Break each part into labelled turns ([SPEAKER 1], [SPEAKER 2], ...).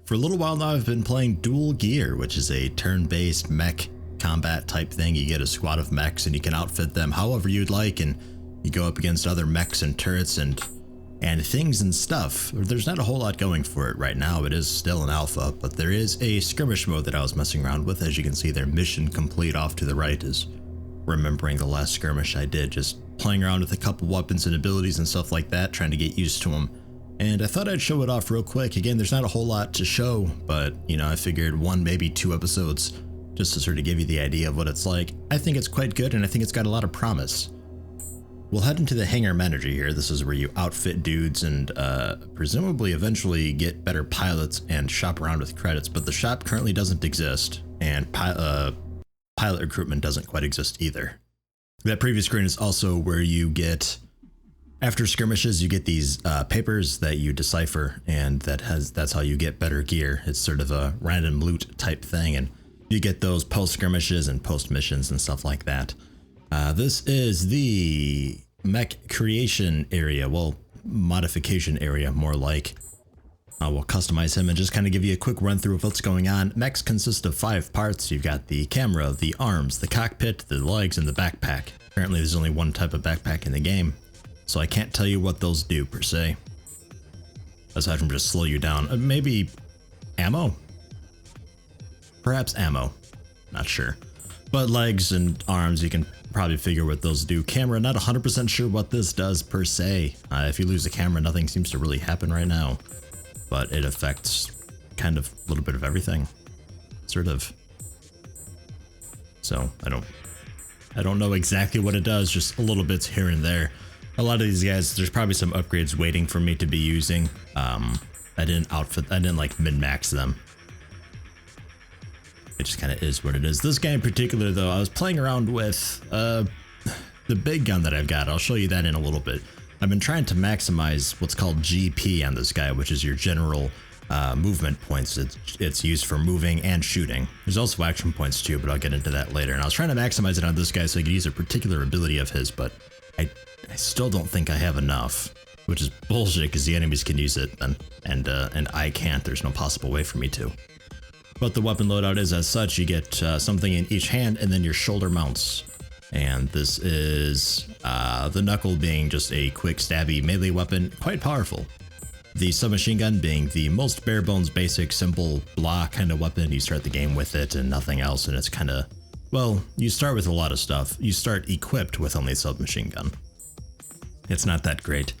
[SPEAKER 1] For a little while now, I've been playing Dual Gear, which is a turn-based mech combat type thing. You get a squad of mechs and you can outfit them however you'd like, and you go up against other mechs and turrets and things and stuff. There's not a whole lot going for it right now. It is still an alpha, but there is a skirmish mode that I was messing around with. As you can see there, mission complete off to the right is remembering the last skirmish I did, just playing around with a couple weapons and abilities and stuff like that, trying to get used to them. And I thought I'd show it off real quick. Again, there's not a whole lot to show, but you know, I figured one, maybe two episodes just to sort of give you the idea of what it's like. I think it's quite good, and I think it's got a lot of promise. We'll head into the Hangar manager here. This is where you outfit dudes and presumably eventually get better pilots and shop around with credits, but the shop currently doesn't exist, and pilot recruitment doesn't quite exist either. That previous screen is also where you get, after skirmishes, you get these papers that you decipher, and that's how you get better gear. It's sort of a random loot type thing, and you get those post skirmishes and post missions and stuff like that. This is the mech creation area, well, modification area more like. We'll customize him and just kind of give you a quick run through of what's going on. Mechs consist of 5 parts. You've got the camera, the arms, the cockpit, the legs, and the backpack. Apparently there's only one type of backpack in the game, so I can't tell you what those do per se, aside from just slow you down. Maybe ammo? Perhaps ammo, not sure. But legs and arms, you can probably figure what those do. Camera, not 100% sure what this does per se. If you lose the camera, nothing seems to really happen right now, but it affects kind of a little bit of everything, sort of. So I don't know exactly what it does, just a little bits here and there. A lot of these guys, there's probably some upgrades waiting for me to be using. I didn't like min-max them. It just kind of is what it is. This guy in particular, though, I was playing around with the big gun that I've got. I'll show you that in a little bit. I've been trying to maximize what's called GP on this guy, which is your general movement points. It's used for moving and shooting. There's also action points too, but I'll get into that later. And I was trying to maximize it on this guy so I could use a particular ability of his, but I still don't think I have enough, which is bullshit because the enemies can use it and I can't. There's no possible way for me to. But the weapon loadout is as such. You get something in each hand and then your shoulder mounts. And this is the knuckle being just a quick stabby melee weapon, quite powerful. The submachine gun being the most bare bones basic simple blah kind of weapon. You start the game with it and nothing else, and it's kind of, well, you start with a lot of stuff. You start equipped with only a submachine gun. It's not that great.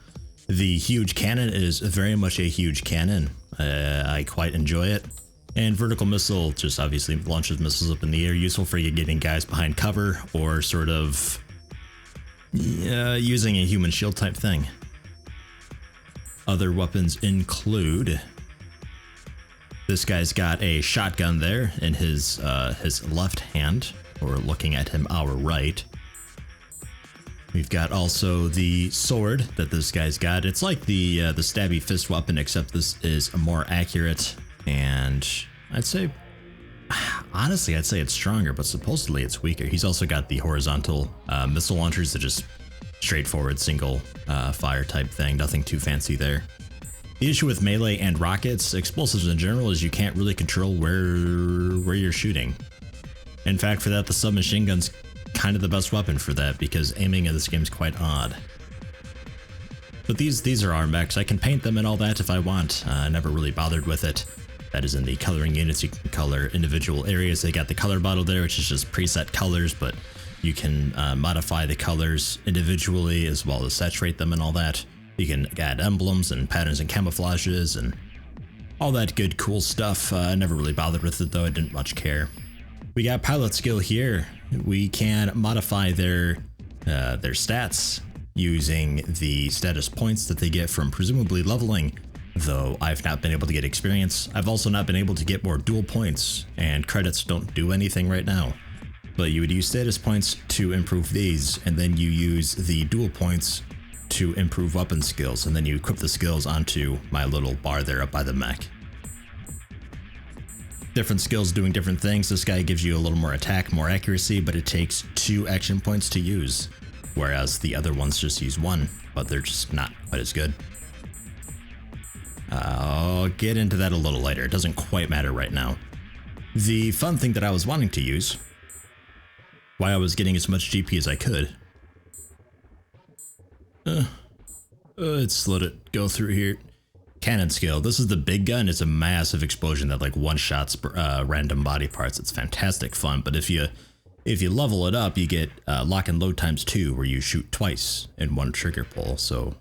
[SPEAKER 1] The huge cannon is very much a huge cannon. I quite enjoy it. And vertical missile just obviously launches missiles up in the air, useful for you getting guys behind cover or sort of using a human shield type thing. Other weapons include, this guy's got a shotgun there in his left hand, or looking at him our right. We've got also the sword that this guy's got. It's like the stabby fist weapon, except this is more accurate. And I'd say, honestly, I'd say it's stronger, but supposedly it's weaker. He's also got the horizontal missile launchers that just straightforward single fire type thing. Nothing too fancy there. The issue with melee and rockets, explosives in general, is you can't really control where you're shooting. In fact, for that, the submachine gun's kind of the best weapon for that, because aiming in this game is quite odd. But these are our mechs. I can paint them and all that if I want. I never really bothered with it. That is in the coloring units. You can color individual areas. They got the color bottle there, which is just preset colors, but you can modify the colors individually as well as saturate them and all that. You can add emblems and patterns and camouflages and all that good cool stuff. I never really bothered with it though. I didn't much care. We got pilot skill here. We can modify their stats using the status points that they get from presumably leveling, though I've not been able to get experience. I've also not been able to get more dual points, and credits don't do anything right now. But you would use status points to improve these, and then you use the dual points to improve weapon skills, and then you equip the skills onto my little bar there up by the mech. Different skills doing different things. This guy gives you a little more attack, more accuracy, but it takes 2 action points to use, whereas the other ones just use 1, but they're just not quite as good. I'll get into that a little later. It doesn't quite matter right now. The fun thing that I was wanting to use, why I was getting as much GP as I could. Let's let it go through here. Cannon skill. This is the big gun. It's a massive explosion that like one-shots random body parts. It's fantastic fun. But if you level it up, you get lock and load times 2, where you shoot twice in one trigger pull. So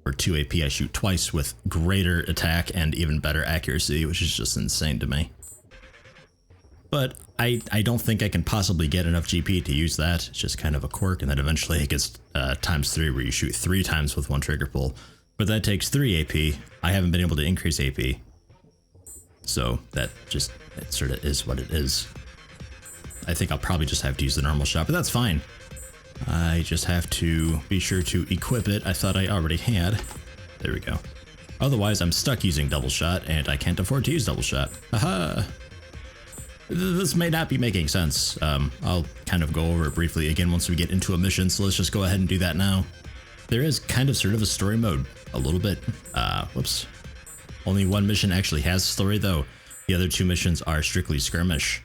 [SPEAKER 1] for 2 AP, I shoot twice with greater attack and even better accuracy, which is just insane to me. But I don't think I can possibly get enough GP to use that. It's just kind of a quirk, and then eventually it gets times 3, where you shoot 3 times with one trigger pull. But that takes 3 AP. I haven't been able to increase AP. So that just, it sort of is what it is. I think I'll probably just have to use the normal shot, but that's fine. I just have to be sure to equip it. I thought I already had. There we go. Otherwise, I'm stuck using double shot, and I can't afford to use double shot. Haha. This may not be making sense. I'll kind of go over it briefly again once we get into a mission, so let's just go ahead and do that now. There is kind of sort of a story mode, a little bit. Whoops. Only one mission actually has story, though. The other 2 missions are strictly skirmish.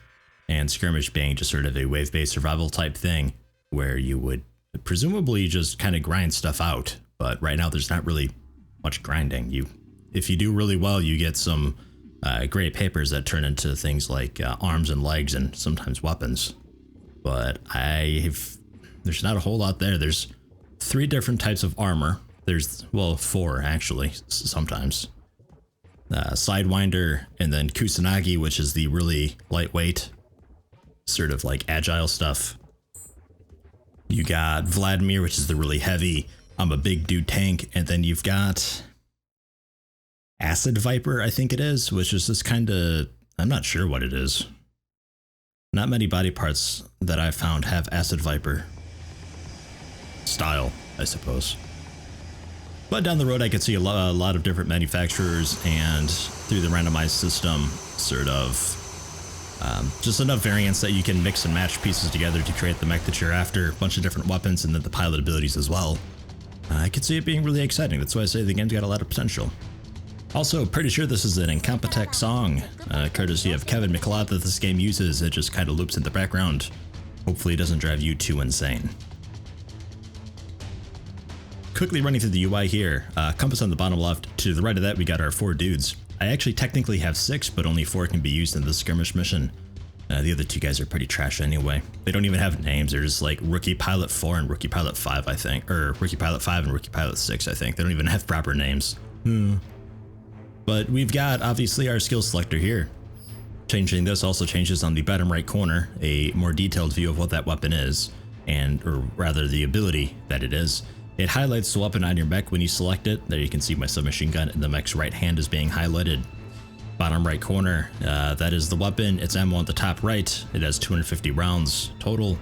[SPEAKER 1] And skirmish being just sort of a wave-based survival type thing, where you would presumably just kind of grind stuff out. But right now there's not really much grinding. If you do really well, you get some great papers that turn into things like arms and legs and sometimes weapons. But there's not a whole lot there. There's 3 different types of armor. There's, well, 4 actually, sometimes. Sidewinder, and then Kusanagi, which is the really lightweight, sort of like agile stuff. You got Vladimir, which is the really heavy, I'm a big dude tank, and then you've got Acid Viper, I think it is, which is this kind of, I'm not sure what it is. Not many body parts that I've found have Acid Viper style, I suppose. But down the road I could see a lot of different manufacturers, and through the randomized system, sort of just enough variants that you can mix and match pieces together to create the mech that you're after, a bunch of different weapons, and then the pilot abilities as well. I could see it being really exciting. That's why I say the game's got a lot of potential. Also, pretty sure this is an Incompetech song, courtesy of Kevin McLeod, that this game uses. It just kind of loops in the background. Hopefully it doesn't drive you too insane. Quickly running through the UI here, compass on the bottom left. To the right of that, we got our 4 dudes. I actually technically have 6, but only 4 can be used in this skirmish mission. The other 2 guys are pretty trash anyway. They don't even have names. They're just like Rookie Pilot 4 and Rookie Pilot 5, I think. Or Rookie Pilot 5 and Rookie Pilot 6, I think. They don't even have proper names. But we've got, obviously, our skill selector here. Changing this also changes on the bottom right corner a more detailed view of what that weapon is, or rather the ability that it is. It highlights the weapon on your mech when you select it. There you can see my submachine gun, and the mech's right hand is being highlighted. Bottom right corner, that is the weapon. It's ammo on the top right. It has 250 rounds total.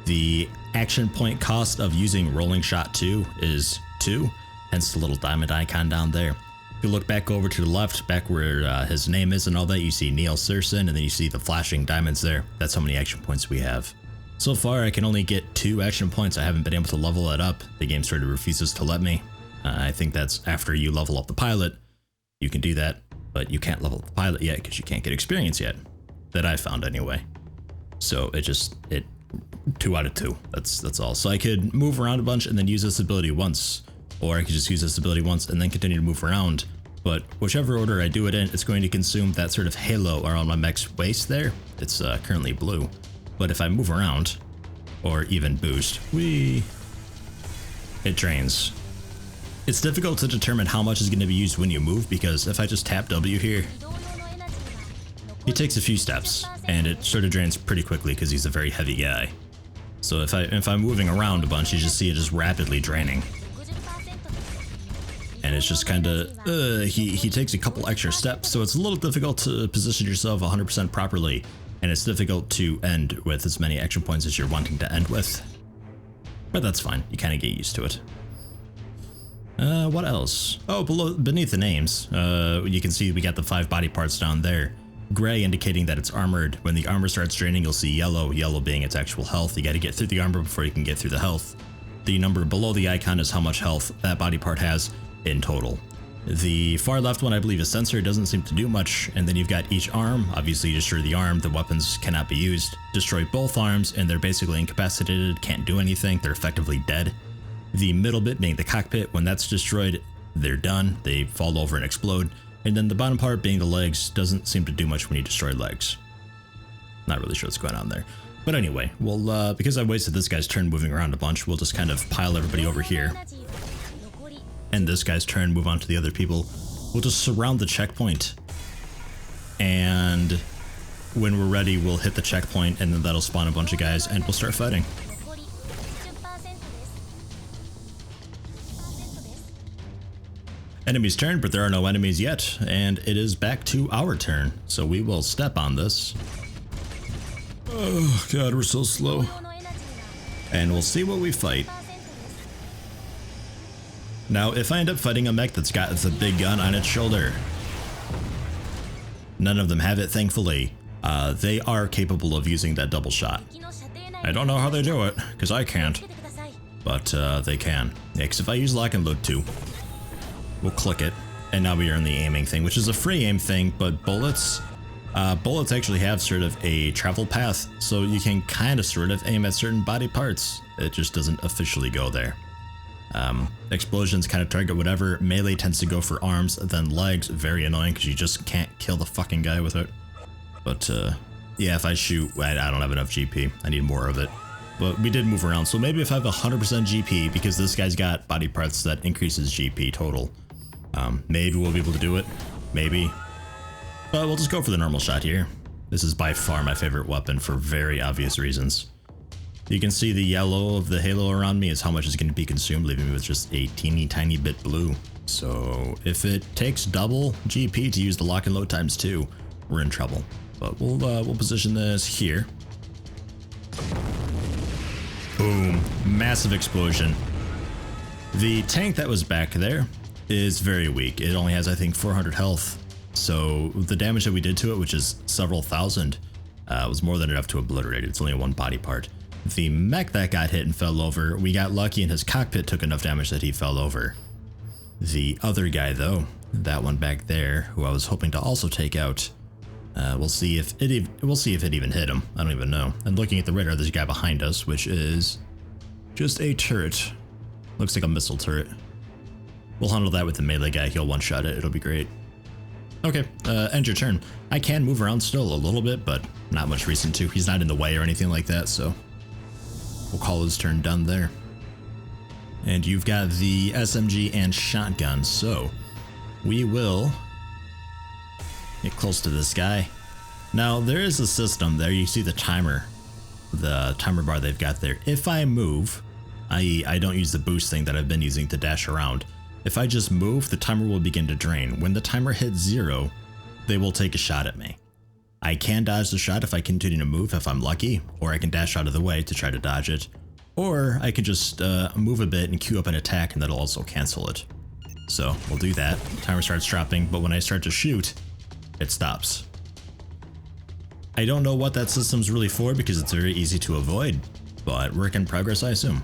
[SPEAKER 1] The action point cost of using rolling shot 2 is 2, hence the little diamond icon down there. If you look back over to the left, back where his name is and all that, you see Neil Serson, and then you see the flashing diamonds there. That's how many action points we have. So far, I can only get 2 action points. I haven't been able to level it up. The game sort of refuses to let me. I think that's after you level up the pilot. You can do that, but you can't level up the pilot yet because you can't get experience yet. That I found anyway. So it 2 out of 2. That's all. So I could move around a bunch and then use this ability once, or I could just use this ability once and then continue to move around. But whichever order I do it in, it's going to consume that sort of halo around my mech's waist there. It's currently blue. But if I move around, or even boost, it drains. It's difficult to determine how much is going to be used when you move, because if I just tap W here, he takes a few steps, and it sort of drains pretty quickly because he's a very heavy guy. So if I'm moving around a bunch, you just see it just rapidly draining. And it's just kind of, he takes a couple extra steps, so it's a little difficult to position yourself 100% properly. And it's difficult to end with as many action points as you're wanting to end with. But that's fine, you kind of get used to it. What else? Oh, beneath the names, you can see we got the 5 body parts down there. Gray indicating that it's armored. When the armor starts draining, you'll see yellow, yellow being its actual health. You gotta get through the armor before you can get through the health. The number below the icon is how much health that body part has in total. The far left one, I believe, is sensor. It doesn't seem to do much. And then you've got each arm. Obviously, you destroy the arm, the weapons cannot be used. Destroy both arms, and they're basically incapacitated, can't do anything. They're effectively dead. The middle bit being the cockpit, when that's destroyed, they're done. They fall over and explode. And then the bottom part being the legs doesn't seem to do much when you destroy legs. Not really sure what's going on there. But anyway, well, because I wasted this guy's turn moving around a bunch, we'll just kind of pile everybody over here. And this guy's turn, move on to the other people. We'll just surround the checkpoint. And when we're ready, we'll hit the checkpoint, and then that'll spawn a bunch of guys, and we'll start fighting. Enemy's turn, but there are no enemies yet, and it is back to our turn. So we will step on this. Oh god, we're so slow. And we'll see what we fight. Now, if I end up fighting a mech that's got the big gun on its shoulder, none of them have it, thankfully. They are capable of using that double shot. I don't know how they do it, because I can't. But they can. Yeah, because if I use lock and load 2, we'll click it, and now we are in the aiming thing, which is a free aim thing, but bullets actually have sort of a travel path, so you can kind of sort of aim at certain body parts. It just doesn't officially go there. Explosions kind of target whatever. Melee tends to go for arms, then legs. Very annoying because you just can't kill the fucking guy with it. But yeah, if I shoot, I don't have enough GP. I need more of it. But we did move around, so maybe if I have 100% GP, because this guy's got body parts that increases GP total, maybe we'll be able to do it. Maybe. But we'll just go for the normal shot here. This is by far my favorite weapon for very obvious reasons. You can see the yellow of the halo around me is how much is going to be consumed, leaving me with just a teeny tiny bit blue. So if it takes double GP to use the lock and load times 2, we're in trouble. But we'll position this here. Boom, massive explosion. The tank that was back there is very weak. It only has, I think, 400 health. So the damage that we did to it, which is several thousand, was more than enough to obliterate it. It's only a one body part. The mech that got hit and fell over, we got lucky and his cockpit took enough damage that he fell over. The other guy though, that one back there, who I was hoping to also take out, we'll see if it even hit him. I don't even know. And looking at the radar, there's a guy behind us, which is just a turret. Looks like a missile turret. We'll handle that with the melee guy. He'll one-shot it. It'll be great. Okay, end your turn. I can move around still a little bit, but not much reason to. He's not in the way or anything like that, so we'll call his turn done there. And you've got the SMG and shotgun, so we will get close to this guy. Now, there is a system there. You see the timer bar they've got there. If I move, i.e. I don't use the boost thing that I've been using to dash around, if I just move, the timer will begin to drain. When the timer hits 0, they will take a shot at me. I can dodge the shot if I continue to move if I'm lucky, or I can dash out of the way to try to dodge it, or I can just move a bit and queue up an attack and that'll also cancel it. So we'll do that. Timer starts dropping, but when I start to shoot, it stops. I don't know what that system's really for because it's very easy to avoid, but work in progress, I assume.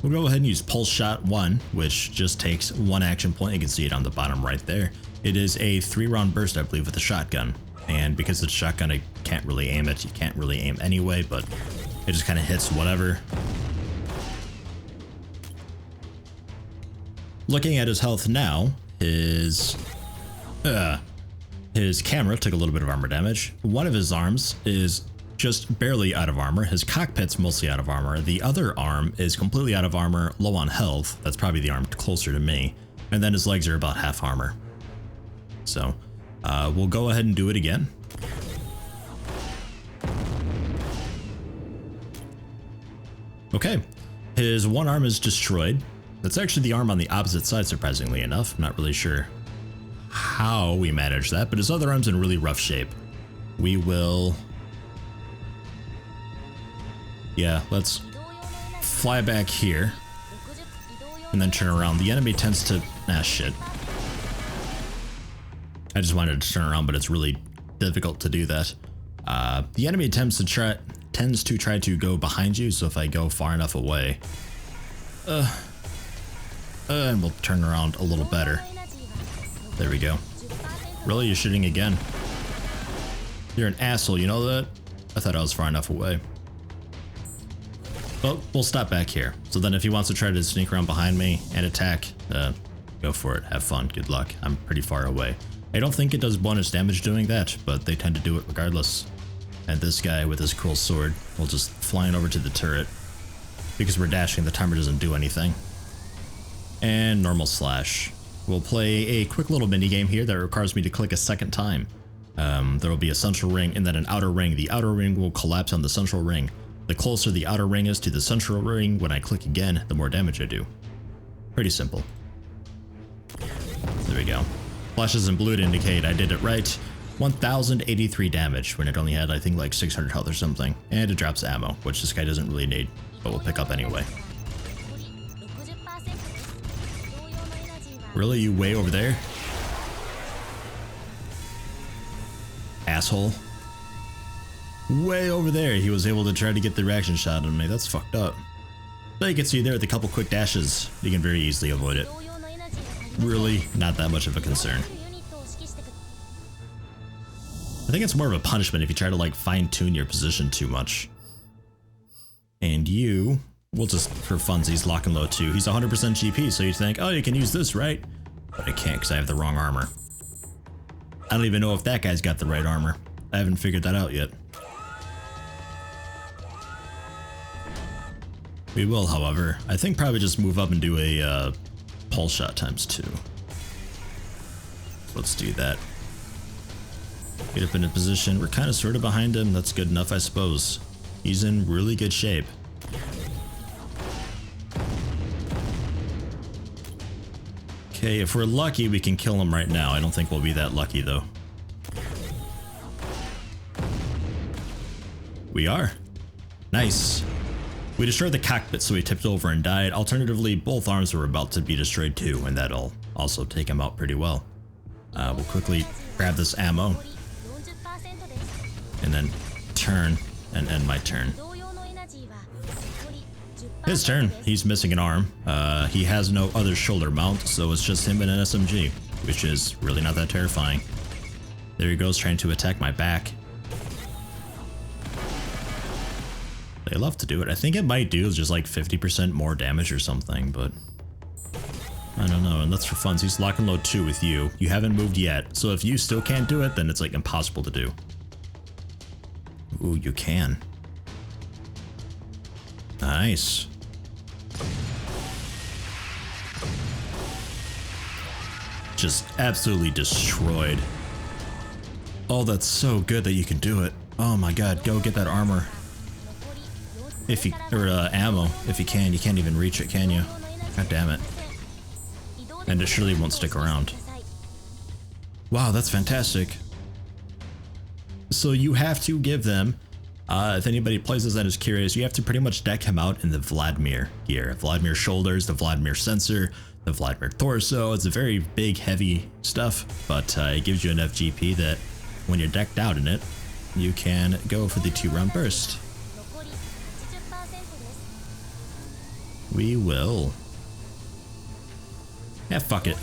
[SPEAKER 1] We'll go ahead and use Pulse Shot 1, which just takes 1 action point. You can see it on the bottom right there. It is a 3-round burst, I believe, with a shotgun. And because it's a shotgun, I can't really aim it. You can't really aim anyway, but it just kind of hits whatever. Looking at his health now, his camera took a little bit of armor damage. One of his arms is just barely out of armor. His cockpit's mostly out of armor. The other arm is completely out of armor, low on health. That's probably the arm closer to me. And then his legs are about half armor. So we'll go ahead and do it again. Okay, his one arm is destroyed. That's actually the arm on the opposite side, surprisingly enough. I'm not really sure how we managed that, but his other arm's in really rough shape. We will... Yeah, let's fly back here and then turn around. The enemy tends to... Ah, shit. I just wanted to turn around, but it's really difficult to do that. The enemy tends to try to go behind you, so if I go far enough away... and we'll turn around a little better. There we go. Really? You're shooting again? You're an asshole, you know that? I thought I was far enough away. Well, we'll stop back here. So then if he wants to try to sneak around behind me and attack, go for it. Have fun. Good luck. I'm pretty far away. I don't think it does bonus damage doing that, but they tend to do it regardless. And this guy with his cool sword will just flying over to the turret. Because we're dashing, the timer doesn't do anything. And normal slash. We'll play a quick little mini game here that requires me to click a second time. There will be a central ring and then an outer ring. The outer ring will collapse on the central ring. The closer the outer ring is to the central ring, when I click again, the more damage I do. Pretty simple. There we go. Flashes in blue to indicate I did it right. 1083 damage when it only had, I think, like 600 health or something. And it drops ammo, which this guy doesn't really need, but we'll pick up anyway. Really? You way over there? Asshole. Way over there, he was able to try to get the reaction shot on me. That's fucked up. But you can see there with a couple quick dashes, you can very easily avoid it. Really not that much of a concern. I think it's more of a punishment if you try to like fine-tune your position too much. And you, we'll just, for funsies, lock and load too. He's 100% GP, so you think, oh, you can use this, right? But I can't because I have the wrong armor. I don't even know if that guy's got the right armor. I haven't figured that out yet. We will, however, I think probably just move up and do a pulse shot ×2. Let's do that. Get up in a position. We're kind of sort of behind him. That's good enough, I suppose. He's in really good shape. Okay, if we're lucky, we can kill him right now. I don't think we'll be that lucky, though. We are. Nice. We destroyed the cockpit, so he tipped over and died. Alternatively, both arms were about to be destroyed too, and that'll also take him out pretty well. We'll quickly grab this ammo. And then turn and end my turn. His turn. He's missing an arm. He has no other shoulder mount, so it's just him and an SMG, which is really not that terrifying. There he goes, trying to attack my back. They love to do it. I think it might do just like 50% more damage or something, but I don't know. And that's for fun. So he's lock and load 2 with you. You haven't moved yet, so if you still can't do it, then it's like impossible to do. Ooh, you can. Nice. Just absolutely destroyed. Oh, that's so good that you can do it. Oh my god, go get that armor. If you, or ammo, if you can. You can't even reach it, can you? God damn it. And it surely won't stick around. Wow, that's fantastic. So you have to give them, if anybody plays this and is curious, you have to pretty much deck him out in the Vladimir gear. Vladimir shoulders, the Vladimir sensor, the Vladimir torso. It's a very big, heavy stuff, but it gives you enough GP that when you're decked out in it, you can go for the 2-round burst. We will. Yeah, fuck it.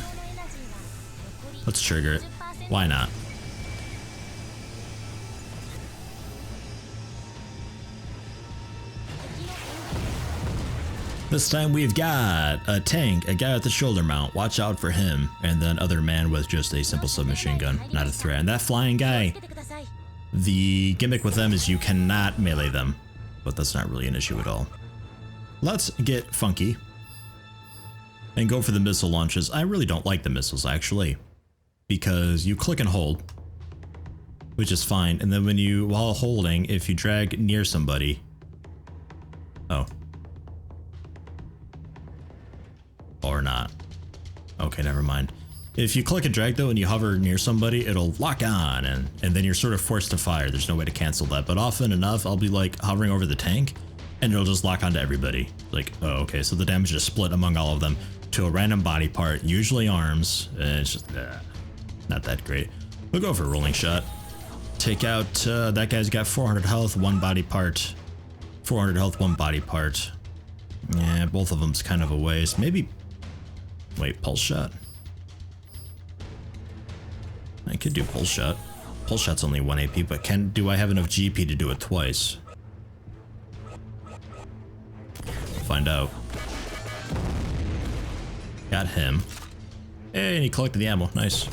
[SPEAKER 1] Let's trigger it. Why not? This time we've got a tank, a guy with the shoulder mount, watch out for him, and then other man with just a simple submachine gun, not a threat. And that flying guy, the gimmick with them is you cannot melee them, but that's not really an issue at all. Let's get funky and go for the missile launches. I really don't like the missiles, actually, because you click and hold, which is fine, and then when you, while holding, if you drag near somebody, oh. Or not. Okay, never mind. If you click and drag though and you hover near somebody, it'll lock on and then you're sort of forced to fire. There's no way to cancel that, but often enough I'll be like hovering over the tank and it'll just lock onto everybody. Like, oh, okay, so the damage is split among all of them to a random body part, usually arms, and it's just not that great. We'll go for a rolling shot. Take out, that guy's got 400 health, 1 body part. 400 health, 1 body part. Yeah, both of them's kind of a waste. Maybe, wait, pulse shot. I could do pull shot. Pull shot's only 1 AP, but do I have enough GP to do it twice? We'll find out. Got him. Hey, and he collected the ammo. Nice.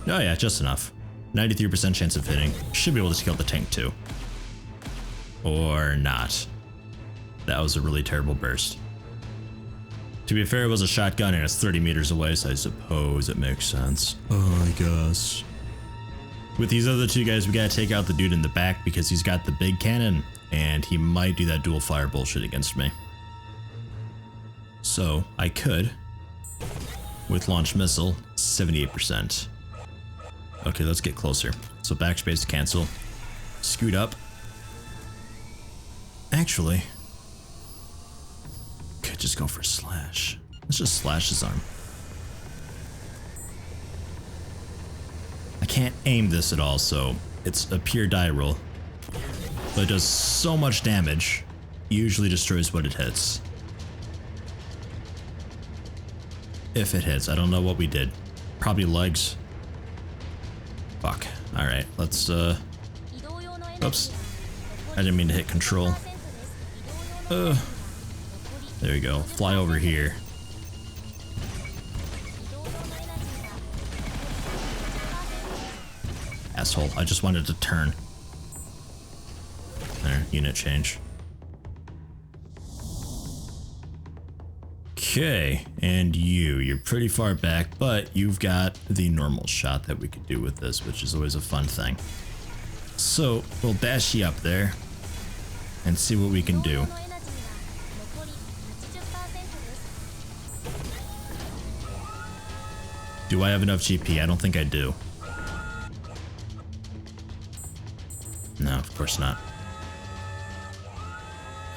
[SPEAKER 1] Oh yeah, just enough. 93% chance of hitting. Should be able to kill the tank too. Or not. That was a really terrible burst. To be fair, it was a shotgun and it's 30 meters away, so I suppose it makes sense. Oh, I guess. With these other two guys, we gotta take out the dude in the back because he's got the big cannon, and he might do that dual fire bullshit against me. So, I could, with launch missile, 78%. Okay, let's get closer. So backspace cancel. Scoot up. Actually, could just go for a slash. Let's just slash his arm. I can't aim this at all, so it's a pure die roll. But it does so much damage, usually destroys what it hits. If it hits, I don't know what we did. Probably legs. Fuck. Alright, let's oops. I didn't mean to hit control. There we go. Fly over here. Asshole. I just wanted to turn. There, unit change. Okay, and you're pretty far back, but you've got the normal shot that we could do with this, which is always a fun thing. So, we'll dash you up there and see what we can do. Do I have enough GP? I don't think I do. No, of course not.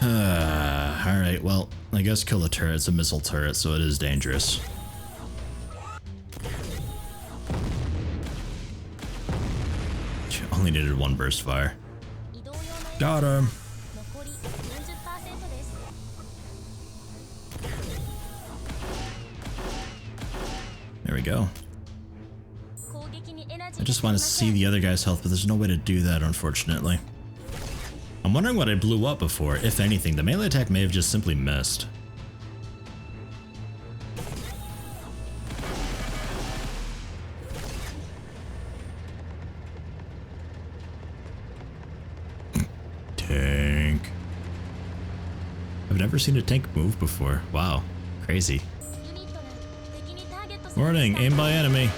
[SPEAKER 1] Alright, well, I guess kill the turret. It's a missile turret, so it is dangerous. Only needed one burst fire. Got him! There we go. I just want to see the other guy's health, but there's no way to do that, unfortunately. I'm wondering what I blew up before. If anything, the melee attack may have just simply missed. Tank. I've never seen a tank move before. Wow, crazy. Warning, aim by enemy.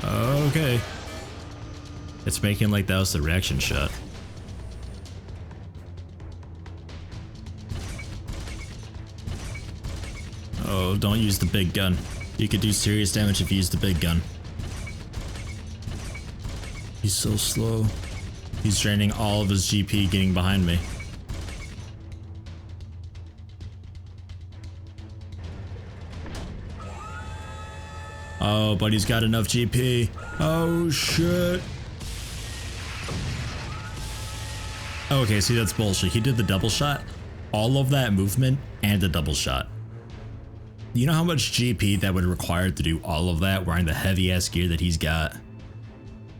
[SPEAKER 1] Okay. It's making like that was the reaction shot. Oh, don't use the big gun. You could do serious damage if you use the big gun. He's so slow. He's draining all of his GP getting behind me. Oh, but he's got enough GP. Oh, shit. Okay, see, that's bullshit. He did the double shot, all of that movement, and the double shot. You know how much GP that would require to do all of that wearing the heavy-ass gear that he's got?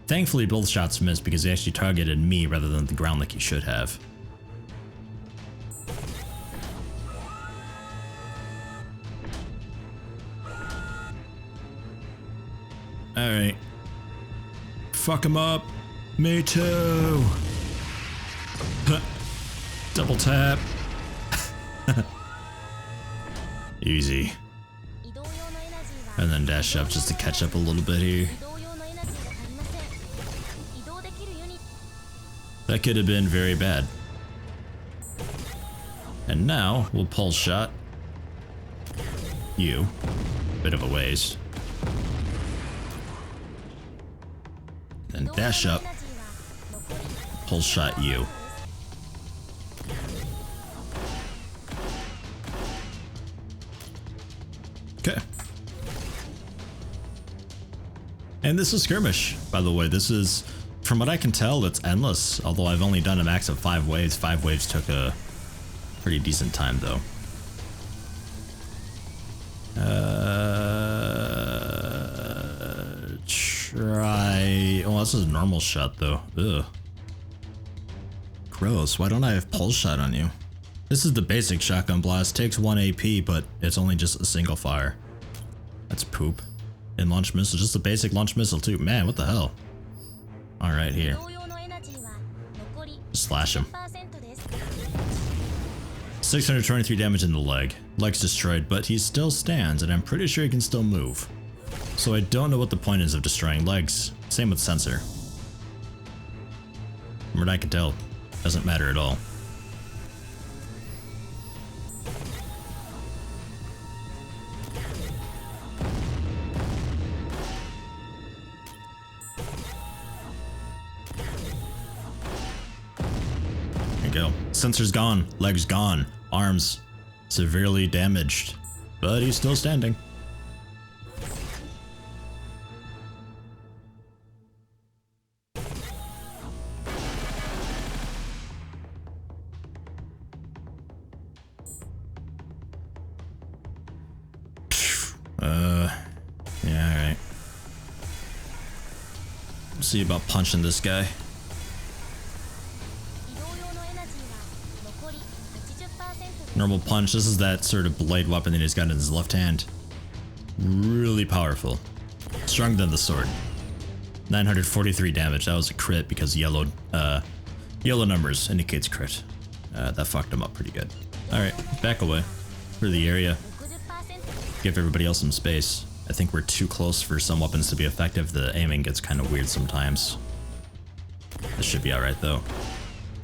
[SPEAKER 1] Thankfully, both shots missed because they actually targeted me rather than the ground like he should have. Alright. Fuck him up. Me too. Double tap. Easy. And then dash up just to catch up a little bit here. That could have been very bad. And now we'll pulse shot you. Bit of a ways. Then dash up. Pulse shot you. Okay. And this is skirmish, by the way. This is, from what I can tell, it's endless. Although I've only done a max of 5 waves. 5 waves took a pretty decent time, though. Try this is a normal shot though. Ugh. Gross, why don't I have pulse shot on you? This is the basic shotgun blast, takes 1 AP, but it's only just a single fire. That's poop. And launch missile, just a basic launch missile too. Man, what the hell? Alright, here. Just slash him. 623 damage in the leg. Leg's destroyed, but he still stands, and I'm pretty sure he can still move. So I don't know what the point is of destroying legs. Same with sensor. From what I can tell, doesn't matter at all. There you go. Sensor's gone, legs gone, arms severely damaged, but he's still standing. Yeah, alright. See about punching this guy. Normal punch, this is that sort of blade weapon that he's got in his left hand. Really powerful. Stronger than the sword. 943 damage, that was a crit because yellow numbers indicates crit. That fucked him up pretty good. Alright, back away. For the area. Give everybody else some space. I think we're too close for some weapons to be effective. The aiming gets kind of weird sometimes. This should be alright though.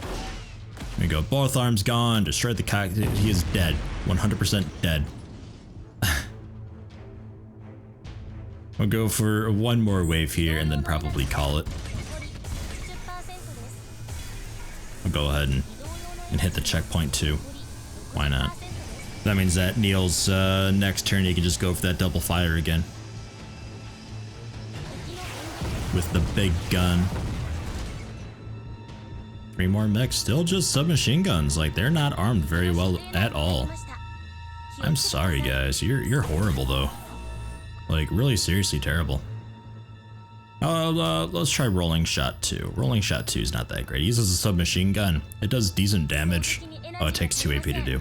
[SPEAKER 1] There we go. Both arms gone. Destroyed the cock. He is dead. 100% dead. We'll go for one more wave here and then probably call it. We'll go ahead and hit the checkpoint too. Why not? That means that Neil's next turn he can just go for that double fire again. With the big gun. 3 more mechs, still just submachine guns. Like, they're not armed very well at all. I'm sorry guys, you're horrible though. Like, really seriously terrible. Let's try rolling shot 2. Rolling shot 2 is not that great. He uses a submachine gun. It does decent damage. Oh, it takes 2 AP to do.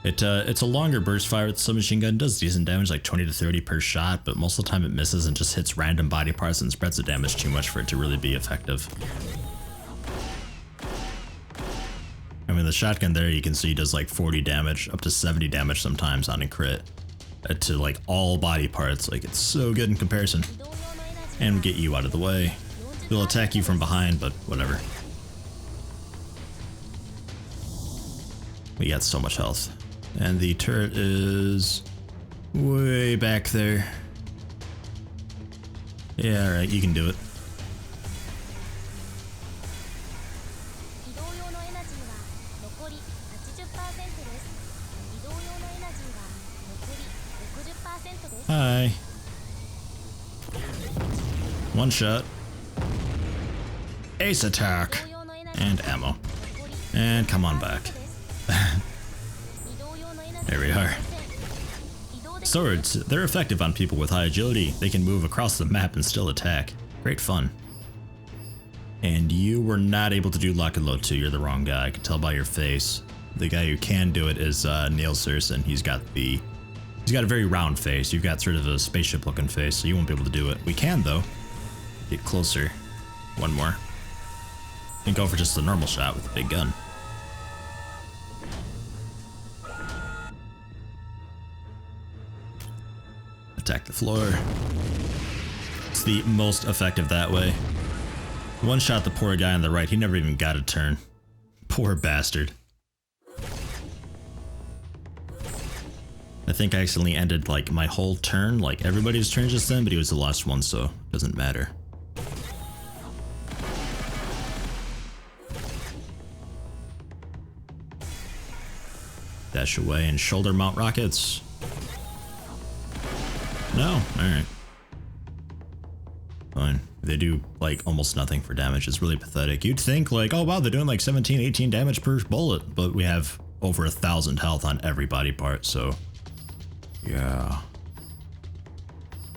[SPEAKER 1] It's a longer burst fire with the submachine gun. It does decent damage, like 20 to 30 per shot, but most of the time it misses and just hits random body parts and spreads the damage too much for it to really be effective. I mean, the shotgun there, you can see does like 40 damage, up to 70 damage sometimes on a crit. To like all body parts, like it's so good in comparison. And get you out of the way. They'll attack you from behind, but whatever. We got so much health. And the turret is way back there. Yeah, alright, you can do it. Hi. One shot. Ace attack. And ammo. And come on back. There we are. Swords, they're effective on people with high agility. They can move across the map and still attack. Great fun. And you were not able to do lock and load 2. You're the wrong guy. I can tell by your face. The guy who can do it is Neil Surson. He's got a very round face. You've got sort of a spaceship looking face, so you won't be able to do it. We can though. Get closer. One more. And go for just the normal shot with the big gun. Attack the floor. It's the most effective that way. One shot the poor guy on the right. He never even got a turn. Poor bastard. I think I accidentally ended like my whole turn, like everybody's turn just then, but he was the last one, so it doesn't matter. Dash away and shoulder mount rockets. No, alright. Fine. They do like almost nothing for damage. It's really pathetic. You'd think like, oh wow, they're doing like 17, 18 damage per bullet, but we have over 1,000 health on every body part, so yeah.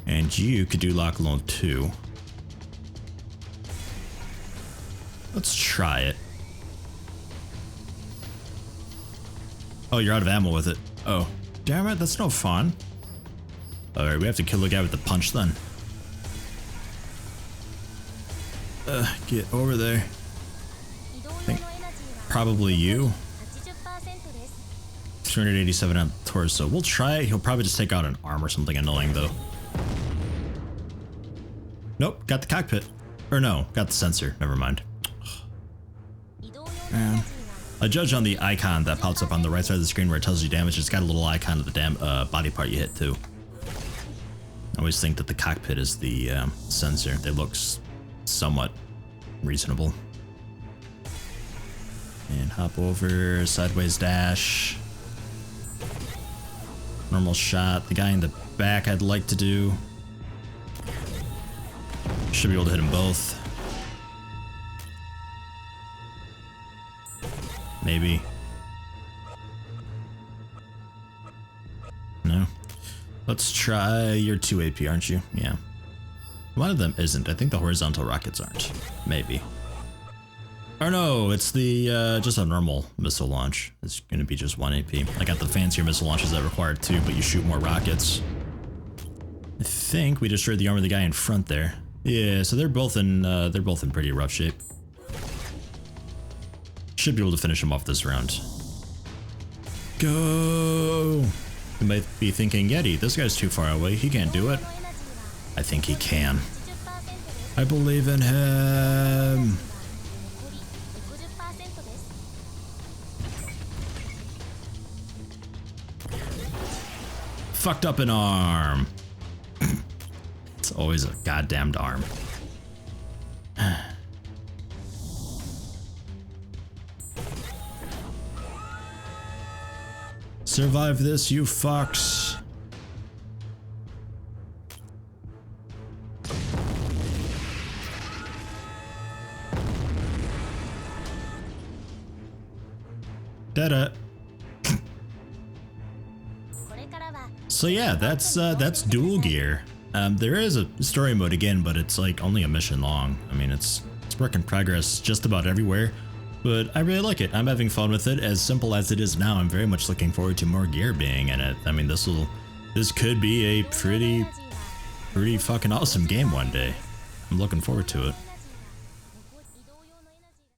[SPEAKER 1] And you could do lock and load 2. Let's try it. Oh, you're out of ammo with it. Oh, damn it, that's no fun. Alright, we have to kill the guy with the punch then. Get over there. I think probably you. 287 on torso. We'll try it. He'll probably just take out an arm or something annoying though. Nope, got the cockpit. Or no, got the sensor. Never mind. Man. I judge on the icon that pops up on the right side of the screen where it tells you damage. It's got a little icon of the body part you hit too. I always think that the cockpit is the sensor. It looks somewhat reasonable. And hop over, sideways dash. Normal shot. The guy in the back I'd like to do. Should be able to hit them both. Maybe. No. Let's try. You're 2 AP, aren't you? Yeah. One of them isn't. I think the horizontal rockets aren't. Maybe. Or no, it's the just a normal missile launch. It's gonna be just 1 AP. I got the fancier missile launches that require 2, but you shoot more rockets. I think we destroyed the arm of the guy in front there. Yeah, so they're both in pretty rough shape. Should be able to finish him off this round. Go! You might be thinking, Yeti, this guy's too far away. He can't do it. I think he can. I believe in him. Fucked up an arm. It's always a goddamned arm. Survive this, you fucks. Did it. So yeah, that's dual gear. There is a story mode again, but it's like only a mission long. I mean, it's work in progress just about everywhere, but I really like it. I'm having fun with it. As simple as it is now, I'm very much looking forward to more gear being in it. I mean, this could be a pretty fucking awesome game one day. I'm looking forward to it.